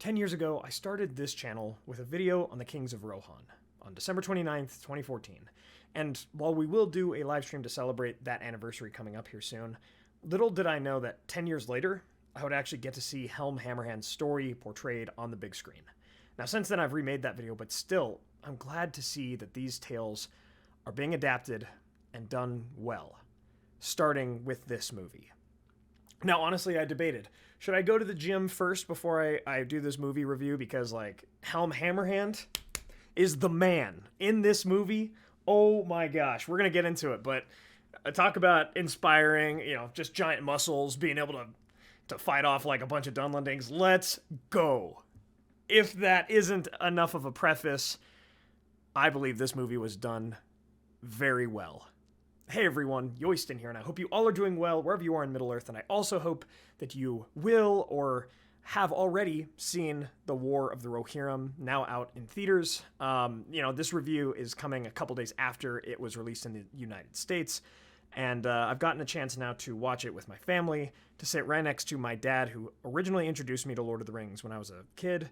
10 years ago, I started this channel with a video on the Kings of Rohan on December 29th, 2014. And while we will do a live stream to celebrate that anniversary coming up here soon, little did I know that 10 years later, I would actually get to see Helm Hammerhand's story portrayed on the big screen. Now, since then, I've remade that video, but still, I'm glad to see that these tales are being adapted and done well, starting with this movie. Now, honestly, I debated, should I go to the gym first before I do this movie review? Because, like, Helm Hammerhand is the man in this movie. Oh my gosh, we're going to get into it, but talk about inspiring, just giant muscles, being able to fight off like a bunch of Dunlendings. Let's go. If that isn't enough of a preface, I believe this movie was done very well. Hey everyone, Yoistin here, and I hope you all are doing well wherever you are in Middle-earth, and I also hope that you will or have already seen The War of the Rohirrim, now out in theaters. This review is coming a couple days after it was released in the United States, and I've gotten a chance now to watch it with my family, to sit right next to my dad, who originally introduced me to Lord of the Rings when I was a kid,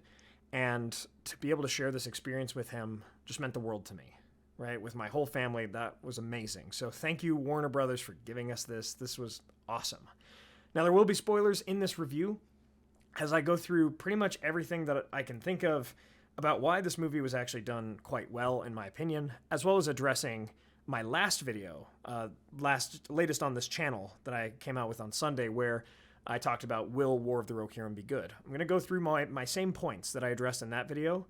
and to be able to share this experience with him just meant the world to me. Right, with my whole family, that was amazing. So thank you, Warner Brothers, for giving us this. This was awesome. Now, there will be spoilers in this review as I go through pretty much everything that I can think of about why this movie was actually done quite well, in my opinion, as well as addressing my last video, latest on this channel that I came out with on Sunday, where I talked about, will War of the Rohirrim be good? I'm going to go through my same points that I addressed in that video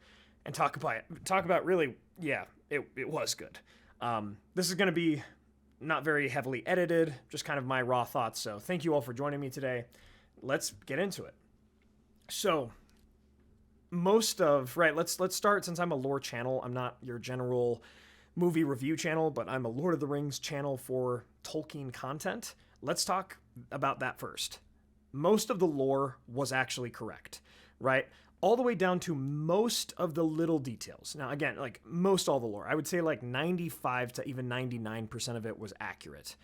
and talk about really, yeah, it was good. This is going to be not very heavily edited, just kind of my raw thoughts. So thank you all for joining me today. Let's get into it. So let's start, since I'm a lore channel. I'm not your general movie review channel, but I'm a Lord of the Rings channel for Tolkien content. Let's talk about that first. Most of the lore was actually correct, right? All the way down to most of the little details. Now, again, like most all the lore, I would say like 95 to even 99% of it was accurate.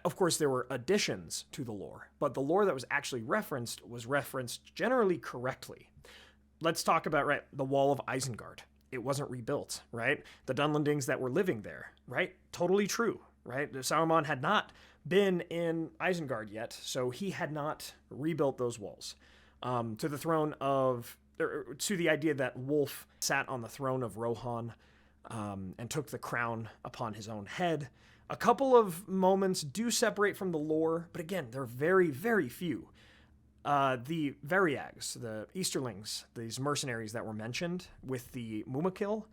Of course, there were additions to the lore, but the lore that was actually referenced was referenced generally correctly. Let's talk about, the Wall of Isengard. It wasn't rebuilt, right? The Dunlendings that were living there, right? Totally true, right? Saruman had not been in Isengard yet, so he had not rebuilt those walls. To the idea that Wolf sat on the throne of Rohan and took the crown upon his own head. A couple of moments do separate from the lore, but again, they're very, very few. The Variags, the Easterlings, these mercenaries that were mentioned with the Mumakil,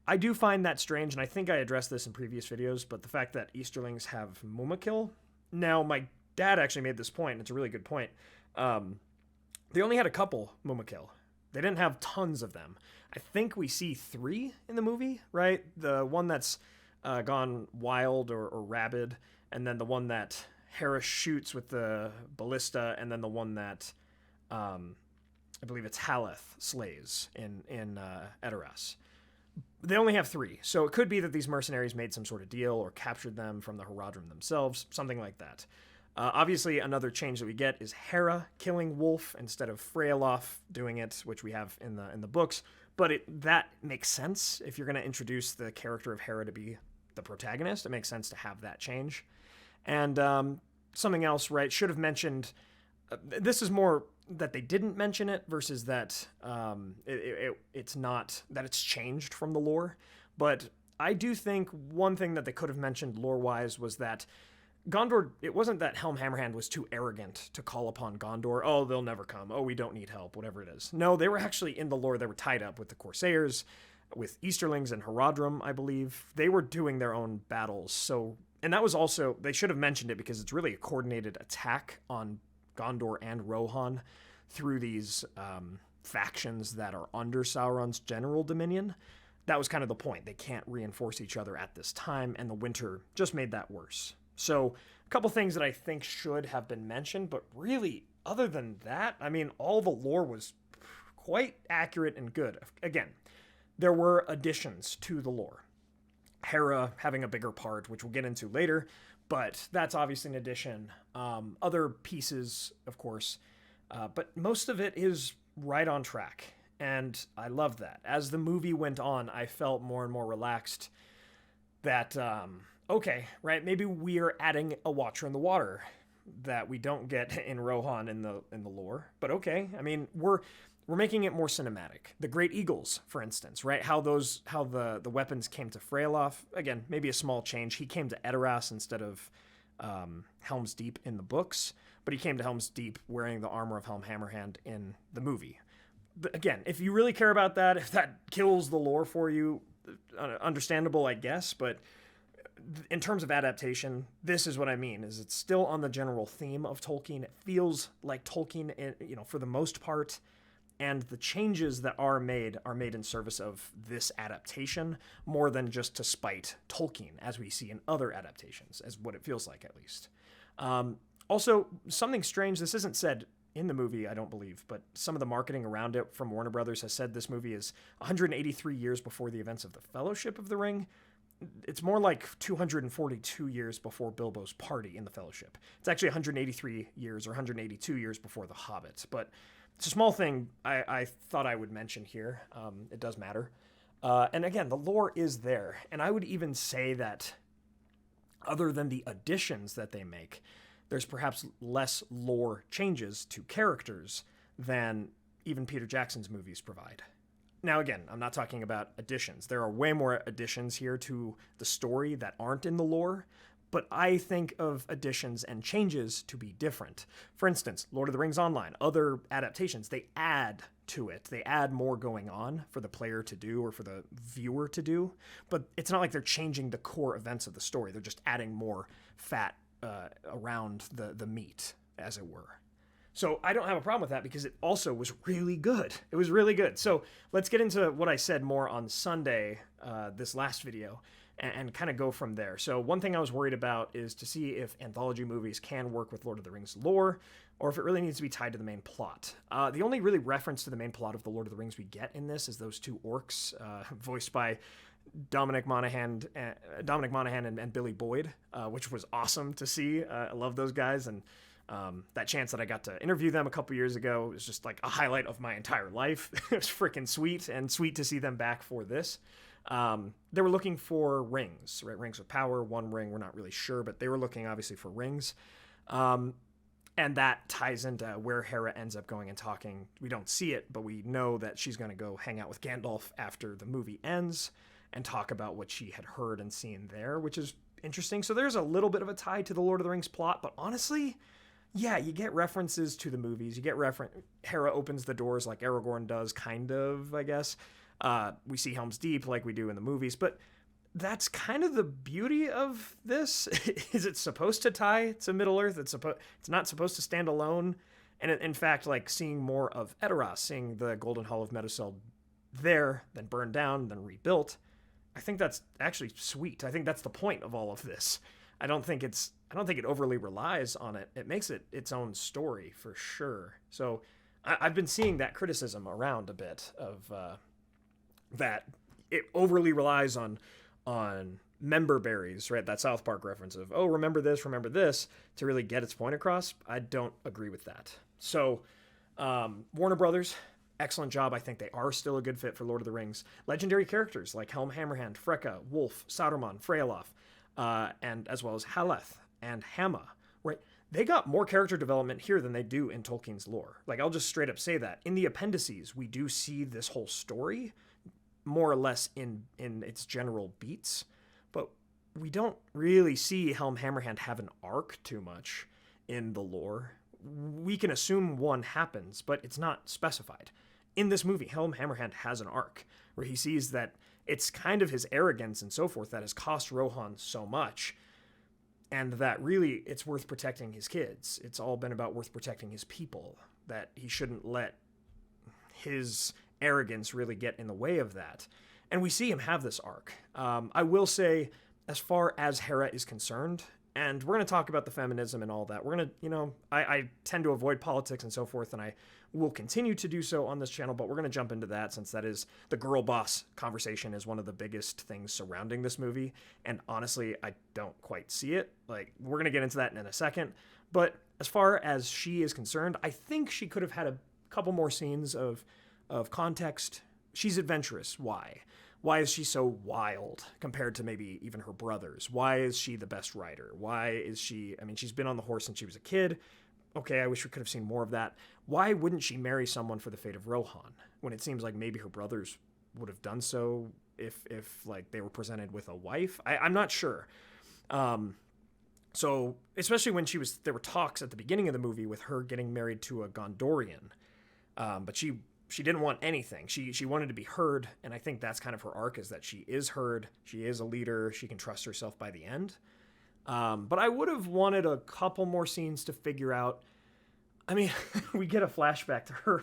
I do find that strange, and I think I addressed this in previous videos, but the fact that Easterlings have Mumakil. Now, my dad actually made this point, and it's a really good point. They only had a couple Mumakil. They didn't have tons of them. I think we see 3 in the movie, right? The one that's gone wild or rabid, and then the one that Hera shoots with the ballista, and then the one that I believe it's Haleth slays in Edoras. They only have 3, so it could be that these mercenaries made some sort of deal or captured them from the Haradrim themselves, something like that. Obviously, another change that we get is Hera killing Wolf instead of Freyalof doing it, which we have in the books. But that makes sense if you're going to introduce the character of Hera to be the protagonist. It makes sense to have that change. And something else, right? Should have mentioned. This is more that they didn't mention it versus that it's not that it's changed from the lore. But I do think one thing that they could have mentioned lore-wise was that Gondor, it wasn't that Helm Hammerhand was too arrogant to call upon Gondor. Oh, they'll never come. Oh, we don't need help, whatever it is. No, they were actually in the lore. They were tied up with the Corsairs, with Easterlings and Haradrim, I believe. They were doing their own battles. So, and that was also, they should have mentioned it because it's really a coordinated attack on Gondor and Rohan through these factions that are under Sauron's general dominion. That was kind of the point. They can't reinforce each other at this time, and the winter just made that worse. So a couple things that I think should have been mentioned, but really, other than that, I mean, all the lore was quite accurate and good. Again, there were additions to the lore. Hera having a bigger part, which we'll get into later, but that's obviously an addition. Other pieces, of course, but most of it is right on track. And I loved that. As the movie went on, I felt more and more relaxed that, okay, right, maybe we're adding a Watcher in the Water that we don't get in Rohan in the lore. But okay, I mean, we're making it more cinematic. The Great Eagles, for instance, right? How the weapons came to Freyalof. Again, maybe a small change. He came to Edoras instead of Helm's Deep in the books, but he came to Helm's Deep wearing the armor of Helm Hammerhand in the movie. But again, if you really care about that, if that kills the lore for you, understandable, I guess, but in terms of adaptation, this is what I mean, is it's still on the general theme of Tolkien. It feels like Tolkien, for the most part, and the changes that are made in service of this adaptation more than just to spite Tolkien, as we see in other adaptations, as what it feels like, at least. Also, something strange, this isn't said in the movie, I don't believe, but some of the marketing around it from Warner Brothers has said this movie is 183 years before the events of the Fellowship of the Ring. It's more like 242 years before Bilbo's party in the Fellowship. It's actually 183 years or 182 years before The Hobbit, but it's a small thing I thought I would mention here. It does matter. And again, the lore is there, and I would even say that other than the additions that they make, there's perhaps less lore changes to characters than even Peter Jackson's movies provide. Now, again, I'm not talking about additions. There are way more additions here to the story that aren't in the lore, but I think of additions and changes to be different. For instance, Lord of the Rings Online, other adaptations, they add to it. They add more going on for the player to do or for the viewer to do, but it's not like they're changing the core events of the story. They're just adding more fat around the meat, as it were. So I don't have a problem with that because it also was really good. It was really good. So let's get into what I said more on Sunday, this last video, and kind of go from there. So one thing I was worried about is to see if anthology movies can work with Lord of the Rings lore, or if it really needs to be tied to the main plot. The only really reference to the main plot of the Lord of the Rings we get in this is those two orcs, voiced by Dominic Monaghan and Billy Boyd, which was awesome to see. I love those guys, and that chance that I got to interview them a couple years ago was just like a highlight of my entire life. It was freaking sweet, and sweet to see them back for this. They were looking for rings, right? Rings of power, one ring, we're not really sure, but they were looking obviously for rings. And that ties into where Hera ends up going and talking. We don't see it, but we know that she's going to go hang out with Gandalf after the movie ends and talk about what she had heard and seen there, which is interesting. So there's a little bit of a tie to the Lord of the Rings plot, but honestly, yeah, you get references to the movies. You get Hera opens the doors like Aragorn does, kind of, I guess. We see Helm's Deep like we do in the movies, but that's kind of the beauty of this. Is it supposed to tie to Middle-earth? It's not supposed to stand alone. And in fact, like seeing more of Edoras, seeing the Golden Hall of Medusel there, then burned down, then rebuilt, I think that's actually sweet. I think that's the point of all of this. I don't think it overly relies on it. It makes it its own story for sure. So I've been seeing that criticism around a bit of that it overly relies on member berries, right? That South Park reference of, oh, remember this to really get its point across. I don't agree with that. So Warner Brothers, excellent job. I think they are still a good fit for Lord of the Rings. Legendary characters like Helm Hammerhand, Freka, Wolf, Sauron, Freyalof, and as well as Haleth and Hamma, right? They got more character development here than they do in Tolkien's lore. Like, I'll just straight up say that. In the appendices, we do see this whole story more or less in its general beats, but we don't really see Helm Hammerhand have an arc too much in the lore. We can assume one happens, but it's not specified. In this movie, Helm Hammerhand has an arc where he sees that it's kind of his arrogance and so forth that has cost Rohan so much, and that really it's worth protecting his kids. It's all been about worth protecting his people, that he shouldn't let his arrogance really get in the way of that. And we see him have this arc. I will say, as far as Hera is concerned, and we're going to talk about the feminism and all that. We're going to, I tend to avoid politics and so forth, and I will continue to do so on this channel, but we're going to jump into that since that is the girl boss conversation is one of the biggest things surrounding this movie. And honestly, I don't quite see it. Like, we're going to get into that in a second. But as far as she is concerned, I think she could have had a couple more scenes of context. She's adventurous. Why? Why is she so wild compared to maybe even her brothers? Why is she the best rider? Why is she, I mean, she's been on the horse since she was a kid. Okay, I wish we could have seen more of that. Why wouldn't she marry someone for the fate of Rohan when it seems like maybe her brothers would have done so if like they were presented with a wife? I'm not sure. So especially when there were talks at the beginning of the movie with her getting married to a Gondorian, but she didn't want anything. She wanted to be heard, and I think that's kind of her arc, is that she is heard, she is a leader, she can trust herself by the end. But I would have wanted a couple more scenes to figure out. I mean, we get a flashback to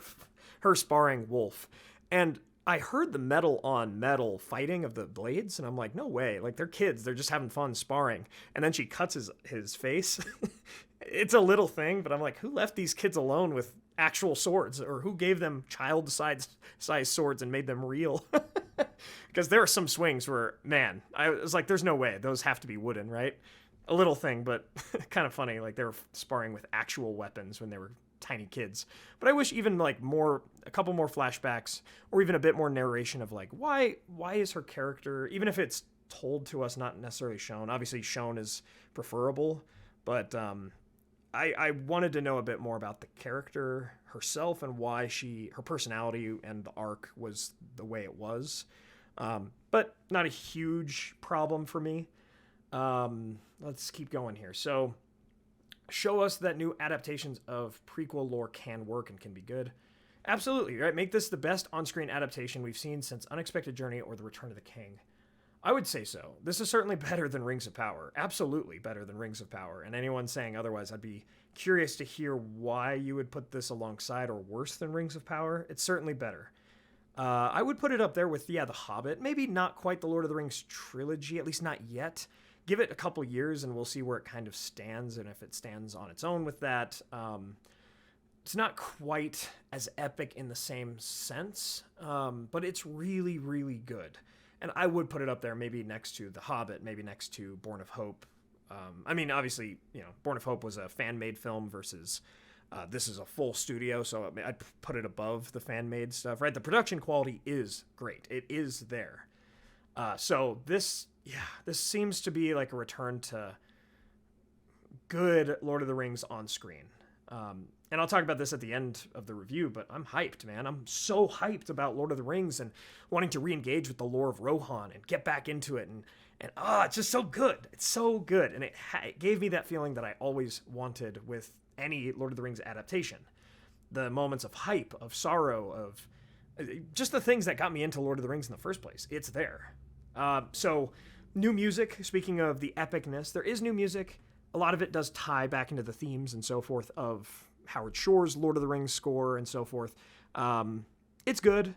her sparring Wolf, and I heard the metal on metal fighting of the blades, and I'm like, no way. Like, they're kids. They're just having fun sparring. And then she cuts his face. It's a little thing, but I'm like, who left these kids alone with actual swords? Or who gave them child-sized swords and made them real? Because there are some swings where, man, I was like, there's no way. Those have to be wooden, right? A little thing, but kind of funny. Like, they were sparring with actual weapons when they were tiny kids. But I wish even like a couple more flashbacks, or even a bit more narration of like, why is her character, even if it's told to us, not necessarily shown. Obviously shown is preferable, but I wanted to know a bit more about the character herself and why her personality and the arc was the way it was. But not a huge problem for me. Let's keep going here. So, show us that new adaptations of prequel lore can work and can be good. Absolutely, right? Make this the best on-screen adaptation we've seen since Unexpected Journey or The Return of the King. I would say so. This is certainly better than Rings of Power. Absolutely better than Rings of Power. And anyone saying otherwise, I'd be curious to hear why you would put this alongside or worse than Rings of Power. It's certainly better. I would put it up there with, The Hobbit. Maybe not quite the Lord of the Rings trilogy, at least not yet. Give it a couple years and we'll see where it kind of stands, and if it stands on its own with that. It's not quite as epic in the same sense, but it's really, really good. And I would put it up there maybe next to The Hobbit, maybe next to Born of Hope. I mean, obviously, Born of Hope was a fan-made film versus this is a full studio, so I'd put it above the fan-made stuff, right? The production quality is great. It is there. So this seems to be like a return to good Lord of the Rings on screen. And I'll talk about this at the end of the review, but I'm hyped, man. I'm so hyped about Lord of the Rings and wanting to re-engage with the lore of Rohan and get back into it. And it's just so good. It's so good. And it gave me that feeling that I always wanted with any Lord of the Rings adaptation. The moments of hype, of sorrow, of just the things that got me into Lord of the Rings in the first place. It's there. So new music, speaking of the epicness, there is new music. A lot of it does tie back into the themes and so forth of Howard Shore's Lord of the Rings score and so forth. It's good.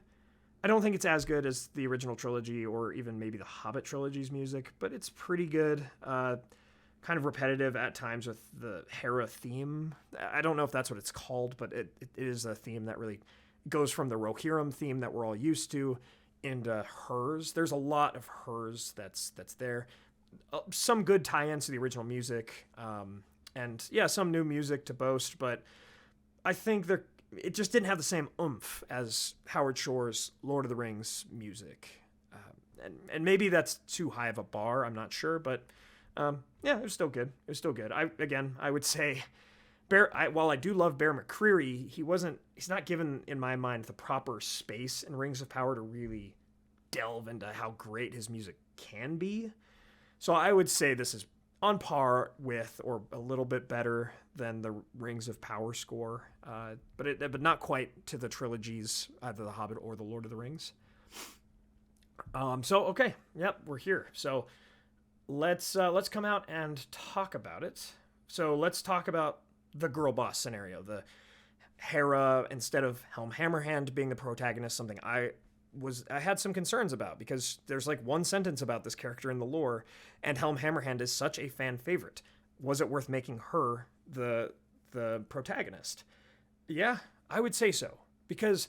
I don't think it's as good as the original trilogy or even maybe the Hobbit trilogy's music, but it's pretty good. Kind of repetitive at times with the Hera theme. I don't know if that's what it's called, but it is a theme that really goes from the Rohirrim theme that we're all used to into hers. There's a lot of hers that's there. Some good tie-ins to the original music, and yeah, some new music to boast, but I think it just didn't have the same oomph as Howard Shore's Lord of the Rings music. And maybe that's too high of a bar, I'm not sure, but yeah, it was still good. It was still good. I would say, while I do love Bear McCreary, he's not given, in my mind, the proper space in Rings of Power to really delve into how great his music can be. So I would say this is on par with, or a little bit better than, the Rings of Power score, but not quite to the trilogies, either The Hobbit or The Lord of the Rings. So okay, yep, we're here. So let's come out and talk about it. So let's talk about the girl boss scenario, the Hera instead of Helm Hammerhand being the protagonist, something I had some concerns about, because there's like one sentence about this character in the lore, and Helm Hammerhand is such a fan favorite. Was it worth making her the protagonist? Yeah, I would say so, because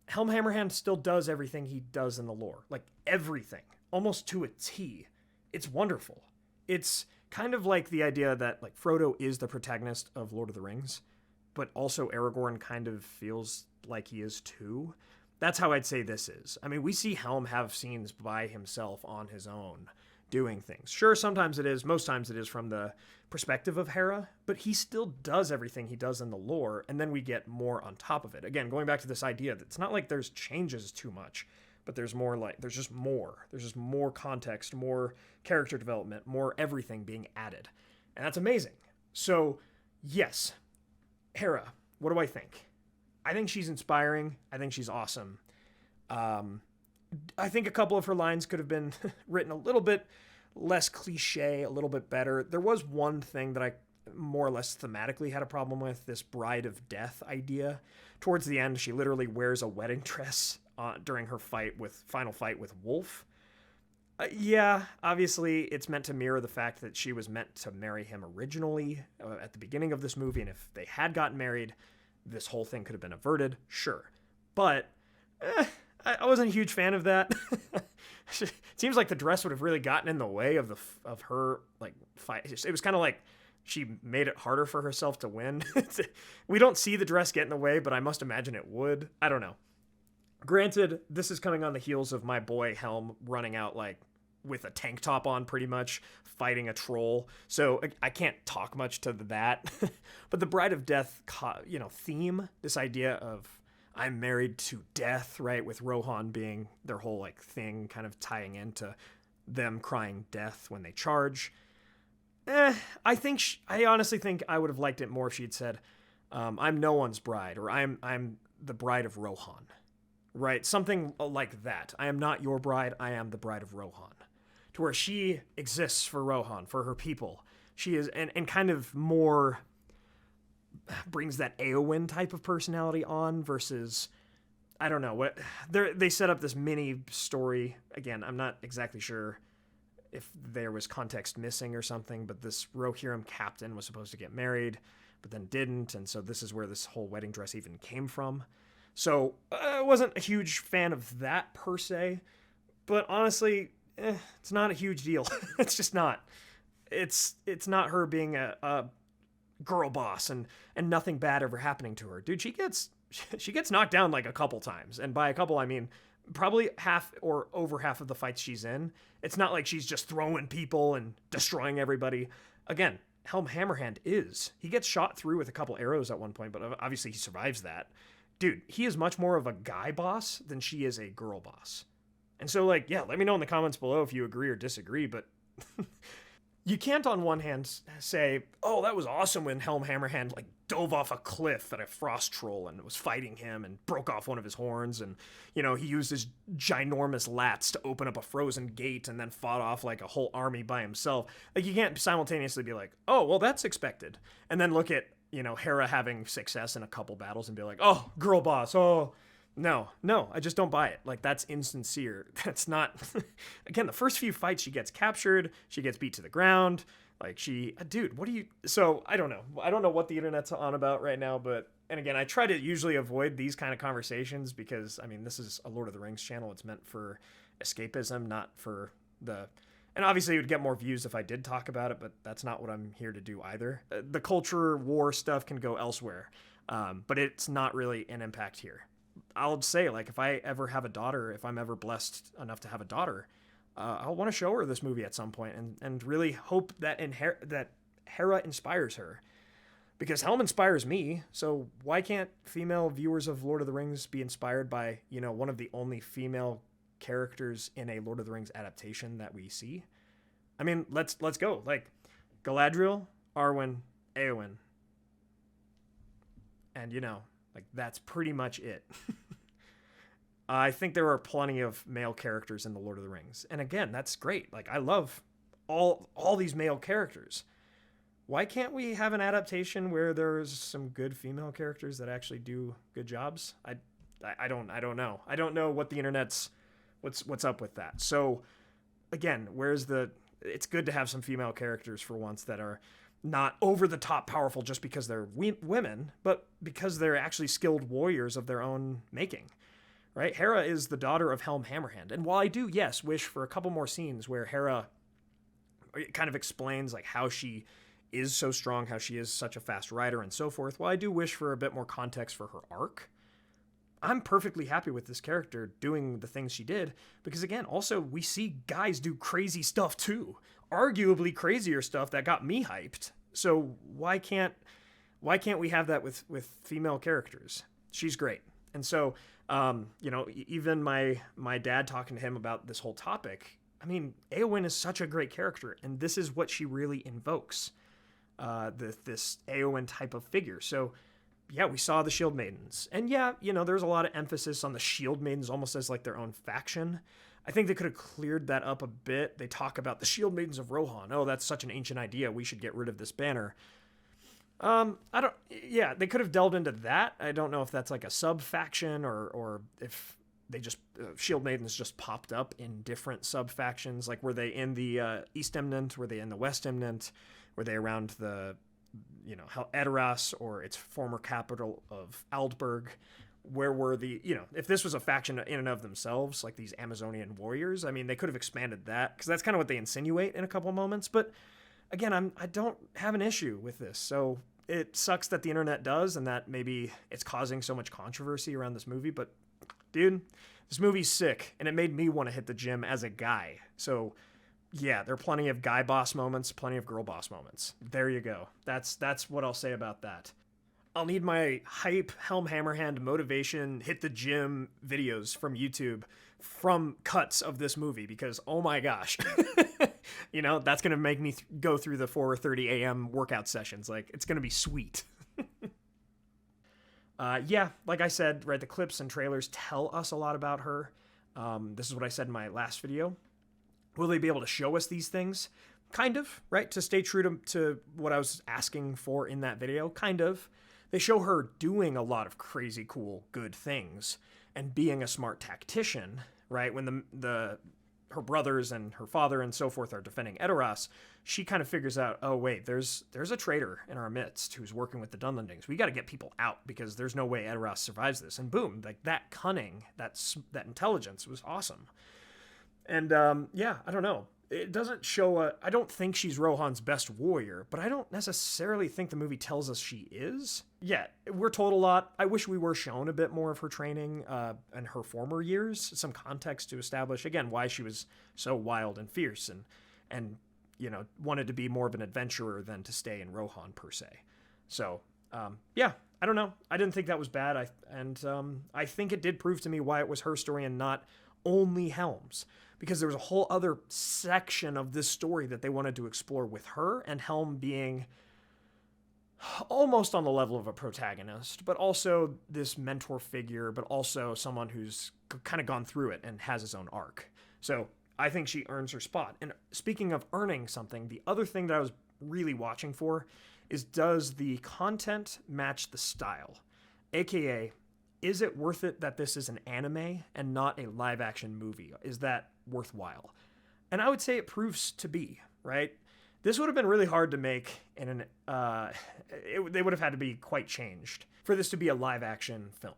Helm Hammerhand still does everything he does in the lore, like everything, almost to a T. It's wonderful. It's kind of like the idea that like Frodo is the protagonist of Lord of the Rings, but also Aragorn kind of feels like he is too. That's how I'd say this is. I mean, we see Helm have scenes by himself on his own doing things. Sure, sometimes it is, most times it is from the perspective of Hera, but he still does everything he does in the lore, and then we get more on top of it. Again, going back to this idea that it's not like there's changes too much, but there's more like, there's just more. There's just more context, more character development, more everything being added. And that's amazing. So, yes, Hera, what do I think? I think she's inspiring. I think she's awesome. I think a couple of her lines could have been written a little bit less cliche, a little bit better. There was one thing that I more or less thematically had a problem with, this bride of death idea. Towards the end, she literally wears a wedding dress during her final fight with Wolf. Yeah, obviously it's meant to mirror the fact that she was meant to marry him originally at the beginning of this movie, and if they had gotten married, this whole thing could have been averted, sure. But I wasn't a huge fan of that. It seems like the dress would have really gotten in the way of her like fight. It was kind of like she made it harder for herself to win. We don't see the dress get in the way, but I must imagine it would. I don't know. Granted, this is coming on the heels of my boy Helm running out like with a tank top on, pretty much fighting a troll. So I can't talk much to that. But the Bride of Death, theme, this idea of I'm married to death, right? With Rohan being their whole like thing, kind of tying into them crying death when they charge. I honestly think I would have liked it more if she'd said, I'm no one's bride, or I'm the bride of Rohan. Right? Something like that. I am not your bride, I am the bride of Rohan. To where she exists for Rohan, for her people. She is, and kind of more brings that Éowyn type of personality on versus, I don't know, what they set up this mini story. Again, I'm not exactly sure if there was context missing or something, but this Rohirrim captain was supposed to get married, but then didn't, and so this is where this whole wedding dress even came from. So I wasn't a huge fan of that per se, but honestly, it's not a huge deal. It's just not. It's not her being a girl boss and nothing bad ever happening to her. Dude, she gets knocked down like a couple times, and by a couple I mean probably half or over half of the fights she's in. It's not like she's just throwing people and destroying everybody. Again, Helm Hammerhand he gets shot through with a couple arrows at one point, but obviously he survives that. Dude, he is much more of a guy boss than she is a girl boss. And so, like, yeah, let me know in the comments below if you agree or disagree, but you can't on one hand say, oh, that was awesome when Helm Hammerhand, like, dove off a cliff at a frost troll and was fighting him and broke off one of his horns, and, he used his ginormous lats to open up a frozen gate and then fought off, like, a whole army by himself. Like, you can't simultaneously be like, oh, well, that's expected. And then look at, Hera having success in a couple battles and be like, oh, girl boss, oh, no, I just don't buy it. Like, that's insincere. That's not, again, the first few fights she gets captured, she gets beat to the ground, like dude, so I don't know. I don't know what the internet's on about right now, and again, I try to usually avoid these kind of conversations because, I mean, this is a Lord of the Rings channel. It's meant for escapism, not for and obviously it would get more views if I did talk about it, but that's not what I'm here to do either. The culture war stuff can go elsewhere, but it's not really an impact here. I'll say, like, if I ever have a daughter, if I'm ever blessed enough to have a daughter, I'll want to show her this movie at some point and really hope that that Hera inspires her. Because Helm inspires me, so why can't female viewers of Lord of the Rings be inspired by, one of the only female characters in a Lord of the Rings adaptation that we see? I mean, let's go. Like, Galadriel, Arwen, Éowyn. And, like, that's pretty much it. I think there are plenty of male characters in the Lord of the Rings. And again, that's great. Like, I love all these male characters. Why can't we have an adaptation where there's some good female characters that actually do good jobs? I don't know. I don't know what the internet's what's up with that. So again, it's good to have some female characters for once that are not over the top powerful just because they're women, but because they're actually skilled warriors of their own making. Right? Hera is the daughter of Helm Hammerhand. And while I do, yes, wish for a couple more scenes where Hera kind of explains like how she is so strong, how she is such a fast rider and so forth, while I do wish for a bit more context for her arc, I'm perfectly happy with this character doing the things she did, because again, also, we see guys do crazy stuff too. Arguably crazier stuff that got me hyped. So why can't we have that with female characters? She's great. And so, even my dad talking to him about this whole topic, I mean, Éowyn is such a great character, and this is what she really invokes, this Éowyn type of figure. So, yeah, we saw the Shield Maidens. And yeah, there's a lot of emphasis on the Shield Maidens almost as like their own faction. I think they could have cleared that up a bit. They talk about the Shield Maidens of Rohan. Oh, that's such an ancient idea. We should get rid of this banner. They could have delved into that. I don't know if that's like a sub-faction or if they just, Shield Maidens just popped up in different sub-factions. Like, were they in the East Eminent? Were they in the West Eminent? Were they around the, Edoras or its former capital of Aldburg? Where were the, if this was a faction in and of themselves, like these Amazonian warriors, I mean, they could have expanded that, because that's kind of what they insinuate in a couple moments. But again, I don't have an issue with this. So it sucks that the internet does, and that maybe it's causing so much controversy around this movie. But dude, this movie's sick, and it made me want to hit the gym as a guy. So yeah, there are plenty of guy boss moments, plenty of girl boss moments. There you go. That's what I'll say about that. I'll need my hype, Helm Hammerhand motivation, hit the gym videos from YouTube from cuts of this movie, because oh my gosh, that's going to make me go through the 4:30 a.m. workout sessions. Like, it's going to be sweet. Like I said, right, the clips and trailers tell us a lot about her. This is what I said in my last video. Will they be able to show us these things? Kind of, right? To stay true to what I was asking for in that video, kind of. They show her doing a lot of crazy, cool, good things and being a smart tactician, right? When her brothers and her father and so forth are defending Edoras, she kind of figures out, oh wait, there's a traitor in our midst who's working with the Dunlendings. We got to get people out, because there's no way Edoras survives this. And boom, like that cunning, that intelligence was awesome. And I don't know. It doesn't show I don't think she's Rohan's best warrior, but I don't necessarily think the movie tells us she is. Yeah, we're told a lot. I wish we were shown a bit more of her training and her former years, some context to establish, again, why she was so wild and fierce and wanted to be more of an adventurer than to stay in Rohan, per se. So, I don't know. I didn't think that was bad. I think it did prove to me why it was her story and not only Helm's. Because there was a whole other section of this story that they wanted to explore with her, and Helm being almost on the level of a protagonist, but also this mentor figure, but also someone who's kind of gone through it and has his own arc. So I think she earns her spot. And speaking of earning something, the other thing that I was really watching for is, does the content match the style? AKA, is it worth it that this is an anime and not a live-action movie? Is that worthwhile? And I would say it proves to be, right? This would have been really hard to make in an... they would have had to be quite changed for this to be a live-action film.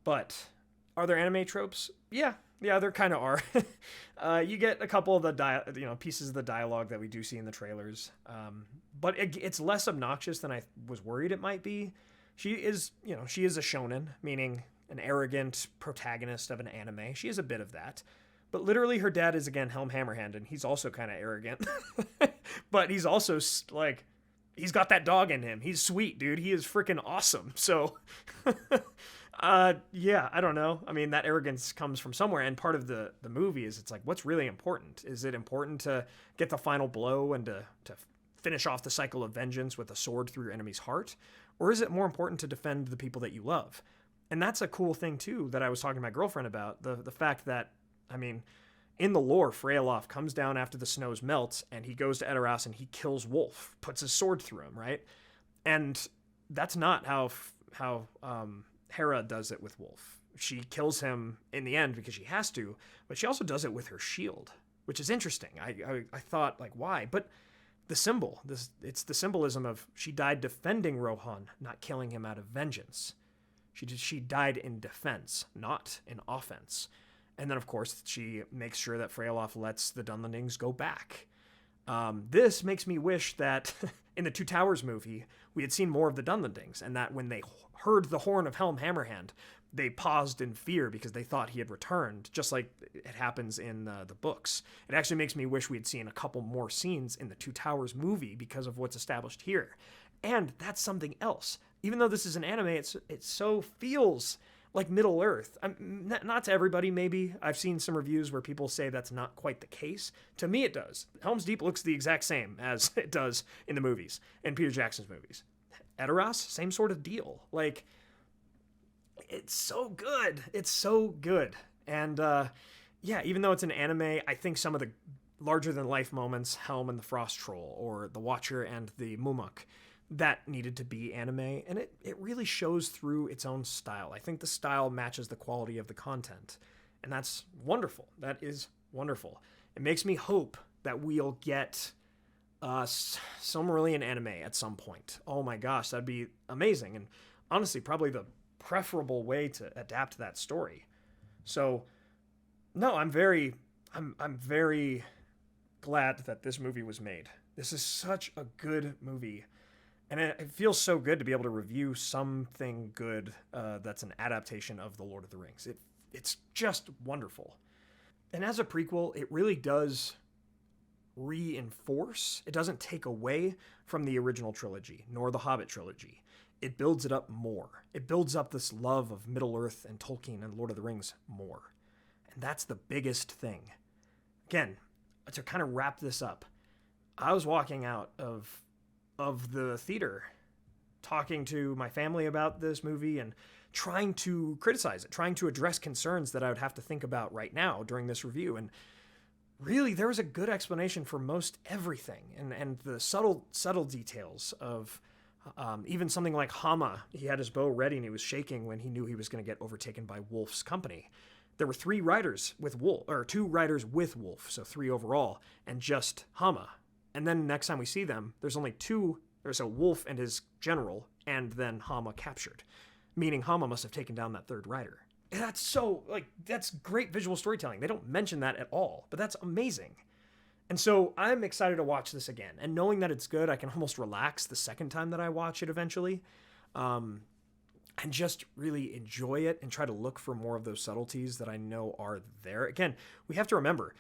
But are there anime tropes? Yeah, there kind of are. You get a couple of the pieces of the dialogue that we do see in the trailers. But it's less obnoxious than I was worried it might be. She is a shonen, meaning an arrogant protagonist of an anime. She is a bit of that. But literally her dad is, again, Helm Hammerhand, and he's also kind of arrogant. But he's also, like, he's got that dog in him. He's sweet, dude. He is freaking awesome. So, I don't know. I mean, that arrogance comes from somewhere, and part of the movie is, it's like, what's really important? Is it important to get the final blow and to finish off the cycle of vengeance with a sword through your enemy's heart? Or is it more important to defend the people that you love? And that's a cool thing, too, that I was talking to my girlfriend about. The fact that, I mean, in the lore, Freyalaf comes down after the snows melt, and he goes to Edoras and he kills Wolf, puts his sword through him, right? And that's not how Hera does it with Wolf. She kills him in the end because she has to, but she also does it with her shield, which is interesting. I thought, like, why? But the symbol, it's the symbolism of she died defending Rohan, not killing him out of vengeance. She died in defense, not in offense. And then, of course, she makes sure that Freyalaf lets the Dunlendings go back. This makes me wish that in the Two Towers movie, we had seen more of the Dunlendings, and that when they heard the horn of Helm Hammerhand, they paused in fear because they thought he had returned, just like it happens in the books. It actually makes me wish we had seen a couple more scenes in the Two Towers movie because of what's established here. And that's something else. Even though this is an anime, it so feels like Middle Earth. Not to everybody, maybe. I've seen some reviews where people say that's not quite the case. To me, it does. Helm's Deep looks the exact same as it does in the movies, in Peter Jackson's movies. Edoras, same sort of deal. Like, it's so good. It's so good. And yeah, even though it's an anime, I think some of the larger-than-life moments, Helm and the Frost Troll, or the Watcher and the Mumuk, that needed to be anime, and it really shows through its own style. I think the style matches the quality of the content, and that's wonderful. That is wonderful. It makes me hope that we'll get Silmarillion anime at some point. Oh my gosh, that'd be amazing, and honestly, probably the preferable way to adapt that story. So, no, I'm very glad that this movie was made. This is such a good movie. And it feels so good to be able to review something good that's an adaptation of The Lord of the Rings. It's just wonderful. And as a prequel, it really does reinforce. It doesn't take away from the original trilogy, nor the Hobbit trilogy. It builds it up more. It builds up this love of Middle-earth and Tolkien and Lord of the Rings more. And that's the biggest thing. Again, to kind of wrap this up, I was walking out of the theater talking to my family about this movie and trying to criticize it, trying to address concerns that I would have to think about right now during this review. And really, there was a good explanation for most everything. And the subtle details of even something like Hama. He had his bow ready and he was shaking when he knew he was going to get overtaken by Wolf's company. There were 3 riders with Wolf, or 2 riders with Wolf, so 3 overall, and just Hama. And then next time we see them, there's only 2. There's a Wolf and his general, and then Hama captured. Meaning Hama must have taken down that 3rd rider. And that's so, that's great visual storytelling. They don't mention that at all, but that's amazing. And so I'm excited to watch this again. And knowing that it's good, I can almost relax the second time that I watch it eventually. And just really enjoy it and try to look for more of those subtleties that I know are there. Again, we have to remember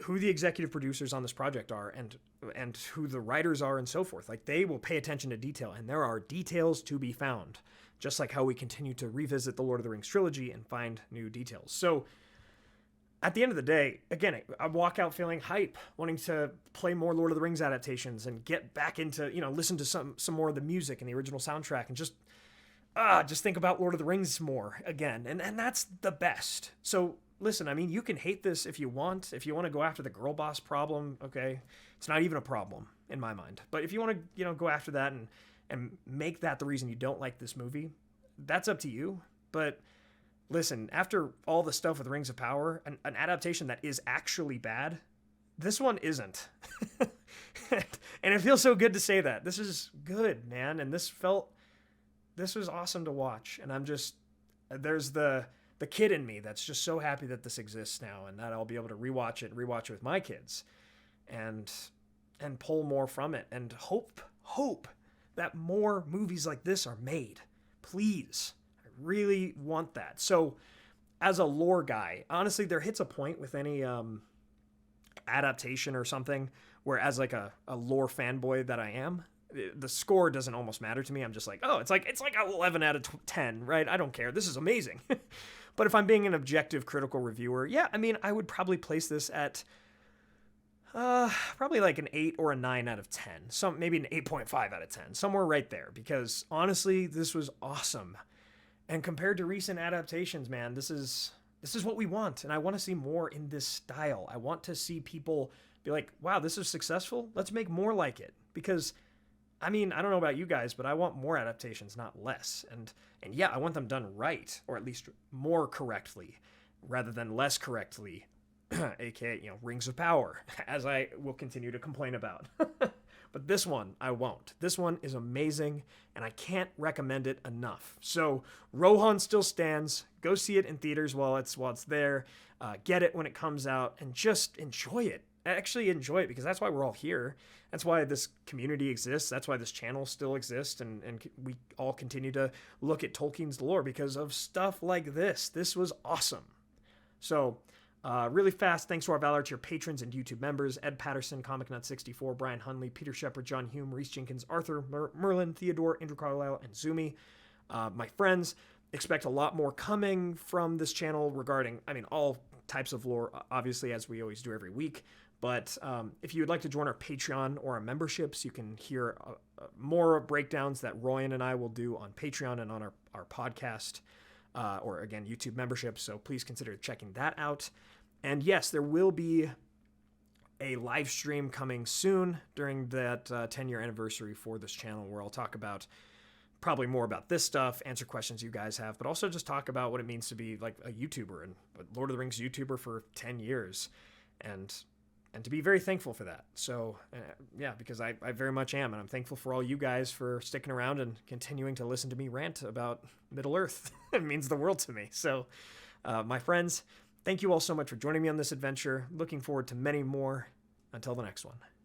who the executive producers on this project are and who the writers are and so forth. Like, they will pay attention to detail, and there are details to be found, just like how we continue to revisit the Lord of the Rings trilogy and find new details. So at the end of the day, again, I walk out feeling hype, wanting to play more Lord of the Rings adaptations and get back into, listen to some more of the music and the original soundtrack and just think about Lord of the Rings more again. And that's the best. So listen, I mean, you can hate this if you want. If you want to go after the girl boss problem, okay, it's not even a problem in my mind. But if you want to, go after that and make that the reason you don't like this movie, that's up to you. But listen, after all the stuff with Rings of Power, an adaptation that is actually bad, this one isn't. And it feels so good to say that. This is good, man. And this was awesome to watch. And there's the kid in me that's just so happy that this exists now and that I'll be able to rewatch it with my kids and pull more from it and hope that more movies like this are made. Please. I really want that. So as a lore guy, honestly, there hits a point with any adaptation or something where as like a lore fanboy that I am, the score doesn't almost matter to me. I'm just like, oh, it's like 11 out of 10, right? I don't care. This is amazing. But if I'm being an objective critical reviewer, yeah, I mean, I would probably place this at probably like an 8 or a 9 out of 10. Maybe an 8.5 out of 10, somewhere right there. Because honestly, this was awesome. And compared to recent adaptations, man, this is what we want. And I want to see more in this style. I want to see people be like, wow, this is successful. Let's make more like it. Because I mean, I don't know about you guys, but I want more adaptations, not less. And yeah, I want them done right, or at least more correctly, rather than less correctly, aka, Rings of Power, as I will continue to complain about. But this one, I won't. This one is amazing, and I can't recommend it enough. So Rohan still stands. Go see it in theaters while it's there. Get it when it comes out, and just enjoy it. actually enjoy it, because that's why we're all here. That's why this community exists. That's why this channel still exists, and we all continue to look at Tolkien's lore because of stuff like this. This was awesome. So, really fast, thanks to our Valar tier patrons and YouTube members: Ed Patterson, ComicNut64, Brian Hunley, Peter Sheppard, John Hume, Rhys Jenkins, Arthur, Merlin, Theodore, Andrew Carlisle, and Zoomi. My friends, expect a lot more coming from this channel regarding, all types of lore, obviously, as we always do every week. But if you would like to join our Patreon or our memberships, you can hear more breakdowns that Royan and I will do on Patreon and on our podcast, or again, YouTube membership. So please consider checking that out. And yes, there will be a live stream coming soon during that 10-year anniversary for this channel, where I'll talk about probably more about this stuff, answer questions you guys have, but also just talk about what it means to be like a YouTuber and a Lord of the Rings YouTuber for 10 years, and to be very thankful for that. So yeah, because I very much am, and I'm thankful for all you guys for sticking around and continuing to listen to me rant about Middle Earth. It means the world to me. So my friends, thank you all so much for joining me on this adventure. Looking forward to many more. Until the next one.